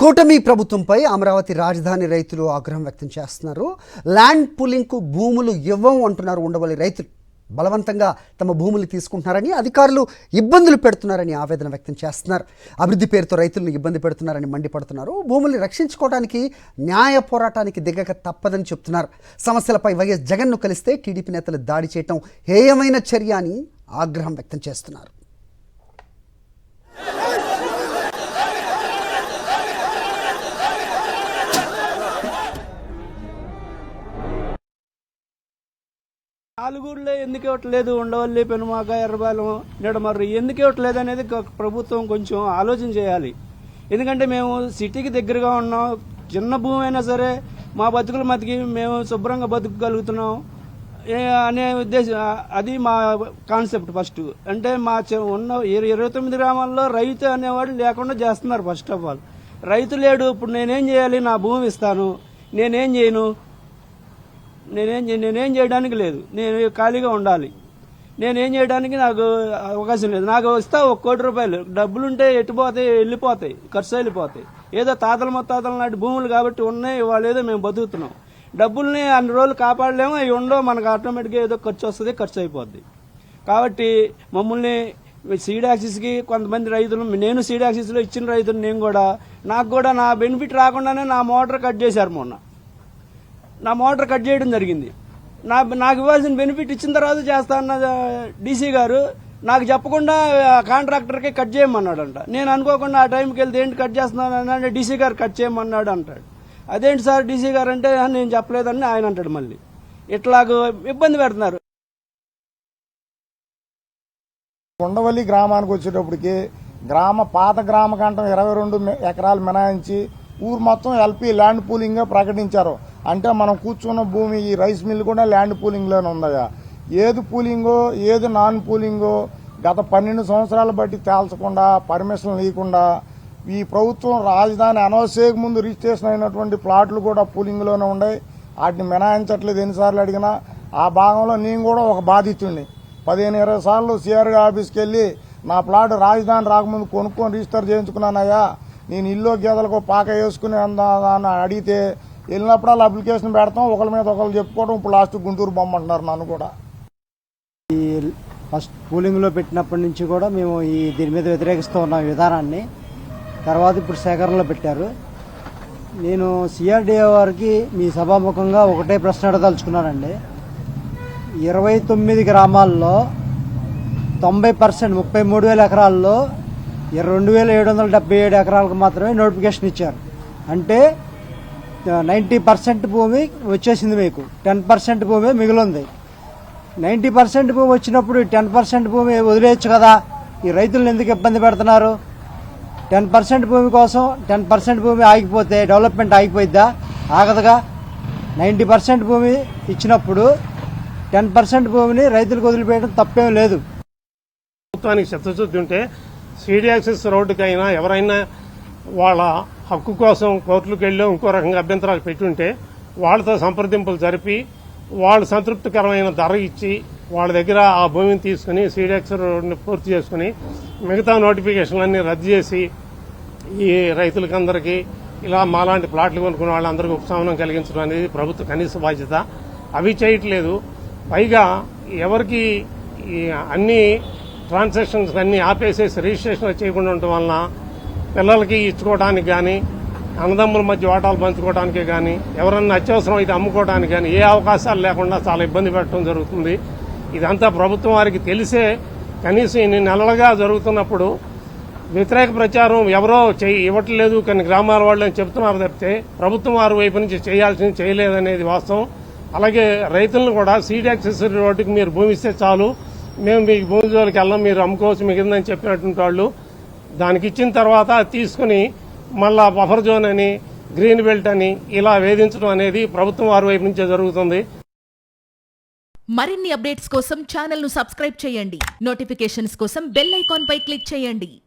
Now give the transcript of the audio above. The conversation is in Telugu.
కూటమి ప్రభుత్వంపై అమరావతి రాజధాని రైతులు ఆగ్రహం వ్యక్తం చేస్తున్నారు. ల్యాండ్ పూలింగ్కు భూములు ఇవ్వం అంటున్నారు ఉండవల్లి రైతులు. బలవంతంగా తమ భూములు తీసుకుంటున్నారని, అధికారులు ఇబ్బందులు పెడుతున్నారని ఆవేదన వ్యక్తం చేస్తున్నారు. అభివృద్ధి పేరుతో రైతులను ఇబ్బంది పెడుతున్నారని మండిపడుతున్నారు. భూముల్ని రక్షించుకోవడానికి న్యాయ పోరాటానికి దిగక తప్పదని చెప్తున్నారు. సమస్యలపై వైఎస్ జగన్ను కలిస్తే టీడీపీ నేతలు దాడి చేయటం హేయమైన చర్య అని ఆగ్రహం వ్యక్తం చేస్తున్నారు. ఆలుగూరులో ఎందుకు ఇవ్వట్లేదు, ఉండవల్లి, పెనుమాక, ఎర్రబాలెం, నిడమర్రు ఎందుకు ఇవ్వట్లేదు అనేది ప్రభుత్వం కొంచెం ఆలోచన చేయాలి. ఎందుకంటే మేము సిటీకి దగ్గరగా ఉన్నాం. చిన్న భూమి అయినా సరే మా బతుకుల మతికి మేము శుభ్రంగా బతుకగలుగుతున్నాం అనే ఉద్దేశం, అది మా కాన్సెప్ట్. ఫస్ట్ అంటే మా ఉన్న 29 గ్రామాల్లో రైతు అనేవాడు లేకుండా చేస్తున్నారు. ఫస్ట్ ఆఫ్ ఆల్ రైతు లేడు. ఇప్పుడు నేనేం చేయాలి? నా భూమి ఇస్తాను, నేనేం చేయను? నేనేం చేయడానికి లేదు. నేను ఖాళీగా ఉండాలి. నేనేం చేయడానికి నాకు అవకాశం లేదు. నాకు వస్తా 1 కోటి రూపాయలు డబ్బులుంటే ఎట్టుపోతాయి, వెళ్ళిపోతాయి, ఖర్చు వెళ్ళిపోతాయి. ఏదో తాతల ముత్తాతల నాటి భూములు కాబట్టి ఉన్నాయి, వాళ్ళు ఏదో మేము బతుకుతున్నాం. డబ్బుల్ని అన్ని రోజులు కాపాడలేము, అవి ఉండవు. మనకు ఆటోమేటిక్గా ఏదో ఖర్చు వస్తుంది, ఖర్చు అయిపోద్ది. కాబట్టి మమ్మల్ని సీడ్ యాక్సిస్కి కొంతమంది రైతులు, నేను సీడ్ యాక్సిస్లో ఇచ్చిన రైతులు, నేను కూడా, నాకు కూడా నా బెనిఫిట్ రాకుండానే నా మోటార్ కట్ చేశారు. మొన్న నా మోటార్ కట్ చేయడం జరిగింది. నాకు ఇవ్వాల్సిన బెనిఫిట్ ఇచ్చిన తర్వాత చేస్తా అన్న డీసీ గారు నాకు చెప్పకుండా కాంట్రాక్టర్కి కట్ చేయమన్నాడంట. నేను అనుకోకుండా ఆ టైంకి వెళ్తే ఏంటి కట్ చేస్తున్నాను అంటే డీసీ గారు కట్ చేయమన్నాడు అంటాడు. అదేంటి సార్ డీసీ గారు అంటే నేను చెప్పలేదని ఆయన అంటాడు. మళ్ళీ ఇట్లాగ ఇబ్బంది పెడుతున్నారు. ఉండవల్లి గ్రామానికి వచ్చేటప్పటికి పాత గ్రామ కంటం 22 ఎకరాలు మినాయించి ఊరు మొత్తం ఎల్పీ ల్యాండ్ పూలింగ్ ప్రకటించారు. అంటే మనం కూర్చున్న భూమి ఈ రైస్ మిల్ కూడా ల్యాండ్ పూలింగ్ లోనే ఉందయా. ఏది పూలింగో ఏది నాన్ పూలింగో గత 12 సంవత్సరాలు బట్టి తేల్చకుండా, పర్మిషన్ లేకుండా ఈ ప్రభుత్వం రాజధాని అనౌన్స్ చేయక ముందు రిజిస్ట్రేషన్ అయినటువంటి ప్లాట్లు కూడా పూలింగ్ లోనే ఉన్నాయి. వాటిని మినహాయించట్లేదు. ఎన్నిసార్లు అడిగినా ఆ భాగంలో నేను కూడా ఒక బాధితుడిని. 15-20 సార్లు సిఆర్ ఆఫీస్కి వెళ్ళి నా ప్లాట్ రాజధాని రాకముందు కొనుక్కొని రిజిస్టర్ చేయించుకున్నానయ్యా, నేను ఇల్లు గేదెలకు పాక వేసుకుని అని అడిగితే వెళ్ళినప్పుడు అప్లికేషన్ పెడతాం, ఒకరి మీద ఒకరు చెప్పుకోవడం. ఇప్పుడు లాస్ట్ గుంటూరు బొమ్మంటున్నారు నన్ను కూడా. ఈ ఫస్ట్ పూలింగ్లో పెట్టినప్పటి నుంచి కూడా మేము దీని మీద వ్యతిరేకిస్తూ ఉన్నాం విధానాన్ని. తర్వాత ఇప్పుడు సేకరణలో పెట్టారు. నేను సిఆర్డీఏ వారికి మీ సభాముఖంగా ఒకటే ప్రశ్న అడదలుచుకున్నానండి. 29 గ్రామాల్లో 90% 33,000 ఎకరాల్లో 2,777 ఎకరాలకు మాత్రమే నోటిఫికేషన్ ఇచ్చారు. అంటే 90% భూమి వచ్చేసింది, మీకు 10% భూమి మిగిలింది. 90% భూమి వచ్చినప్పుడు 10% భూమి వదిలేయచ్చు కదా. ఈ రైతులను ఎందుకు ఇబ్బంది పెడుతున్నారు? 10% భూమి కోసం 10% భూమి ఆగిపోతే డెవలప్మెంట్ ఆగిపోయిద్దా? ఆగదుగా. 90% భూమి ఇచ్చినప్పుడు 10% భూమిని రైతులకు వదిలిపెట్టడం తప్పేం లేదు. ప్రభుత్వానికి చిత్తశుద్ధి ఉంటే సీడీ యాక్సెస్ రోడ్డుకైనా ఎవరైనా వాళ్ళ హక్కు కోసం కోర్టులకు వెళ్ళి ఇంకో రకంగా అభ్యంతరాలు పెట్టుంటే వాళ్ళతో సంప్రదింపులు జరిపి వాళ్ళు సంతృప్తికరమైన ధర ఇచ్చి వాళ్ళ దగ్గర ఆ భూమిని తీసుకుని సీడీ యాక్సెస్ రోడ్డుని పూర్తి చేసుకుని మిగతా నోటిఫికేషన్లన్నీ రద్దు చేసి ఈ రైతులకందరికీ ఇలా మాలాంటి ప్లాట్లు కొనుక్కున్న వాళ్ళందరికీ ఉపశమనం కలిగించడం అనేది ప్రభుత్వ కనీస బాధ్యత. అవి చేయట్లేదు. పైగా ఎవరికి అన్ని ట్రాన్సాక్షన్స్ అన్ని ఆపేసేసి రిజిస్ట్రేషన్ చేయకుండా ఉండటం వలన పిల్లలకి ఇచ్చుకోవడానికి కానీ, అన్నదమ్ముల మధ్య వాటాలు పంచుకోవడానికి కానీ, ఎవరన్నా అత్యవసరం అయితే అమ్ముకోవడానికి కానీ ఏ అవకాశాలు లేకుండా చాలా ఇబ్బంది పెట్టడం జరుగుతుంది. ఇదంతా ప్రభుత్వం వారికి తెలిసే కనీసం ఇన్ని నెలలుగా జరుగుతున్నప్పుడు వ్యతిరేక ప్రచారం ఎవరో ఇవ్వట్లేదు కొన్ని గ్రామాల వాళ్ళు అని చెప్తున్నారు తప్పితే ప్రభుత్వం వారి వైపు నుంచి చేయాల్సింది చేయలేదనేది వాస్తవం. అలాగే రైతులను కూడా సీడ్ యాక్సెస్ రోడ్డుకి మీరు భూమి ఇస్తే చాలు, మేము మీకు భూమి జోలికి వెళ్ళాం, మీరు అమ్ముకోవచ్చు మిగిలిందని చెప్పినటువంటి వాళ్ళు దానికి ఇచ్చిన తర్వాత తీసుకుని మళ్ళా బఫర్ జోన్ అని, గ్రీన్ బెల్ట్ అని ఇలా వేధించడం అనేది ప్రభుత్వం వారి వైపు నుంచే జరుగుతుంది. మరిన్ని అప్డేట్స్ కోసం ఛానల్ ను సబ్స్క్రైబ్ చేయండి. నోటిఫికేషన్స్ కోసం బెల్ ఐకాన్ పై క్లిక్ చేయండి.